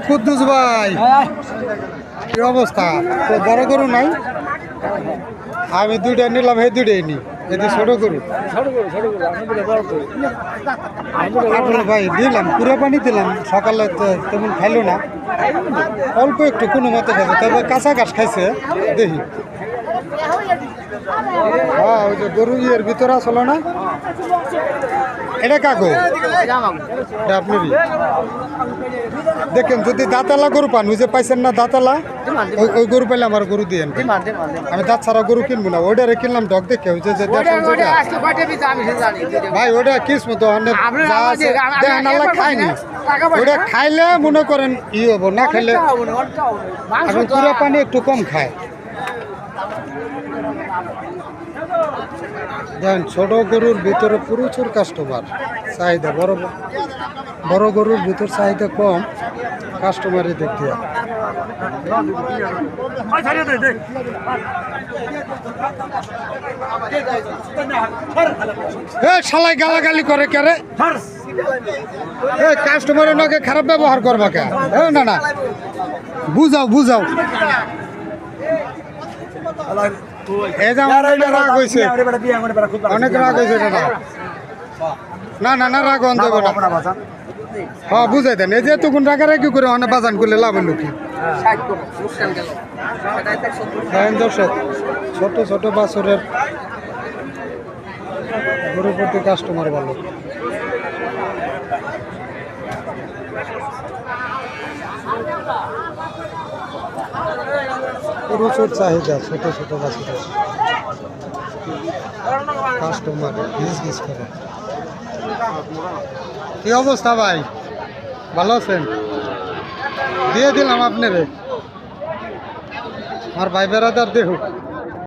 কুদ্দুস ভাই কি অবস্থা? তো বড় গরু নাই? আমি দুইটা নিলাম, এই দুইটাই নি। এতে ছোট গরু ভাই দিলাম, পুরো পানি দিলাম। সকালে তেমন খাইলো না, অল্প একটু কোনো মতে খাইছে, তবে কাঁচা ঘাস খাইছে দেখি। হ্যাঁ, ওই যে গরু ইয়ের ভিতরে আসলো না, এটা কাকু আপনারই। দেখেন যদি দাঁতালা গরু পান, ওই যে পাইছেন না দাঁতালা, ওই গরু পাইলে আমার গরু দিয়ে। আমি দাঁত ছাড়া গরু কিনবো না, ওইটারে কিনলাম ডক দেখে। ওই যে ভাই ওটা কিসমত খাইনি, ওটা খাইলে মনে করেন ই হবো, না খাইলে এখন পুরো পানি একটু কম খায়। দেখেন ছোট গরুর ভিতরে প্রচুর কাস্টমার, চাহিদা বড় বড় গরুর ভিতর চাহিদা কম, কাস্টমারই দেখতে। শালাই গালাগালি করে কেরে, কাস্টমারের নাকি খারাপ ব্যবহার করবা কে? না না, বুঝাও বুঝাও। রাগ হয়েছে, অনেক রাগ হয়েছে। না না না, রাগ অন দেবো না। হ্যাঁ বুঝাই দেন, এই যে তখন রাগারাগি করে অনেক বাজান করলে লাভ হলো কি? দর্শক, ছোট ছোট বাছরের গরুর প্রতি কাস্টমার ভালো। প্রচুর চাহিদা ছোট ছোট বাছরের, কাস্টমার বিজনেস করে। কি অবস্থা ভাই, ভালো আছেন? দিয়ে দিলাম আপনারে, আমার ভাই বেড়াদার দেহ।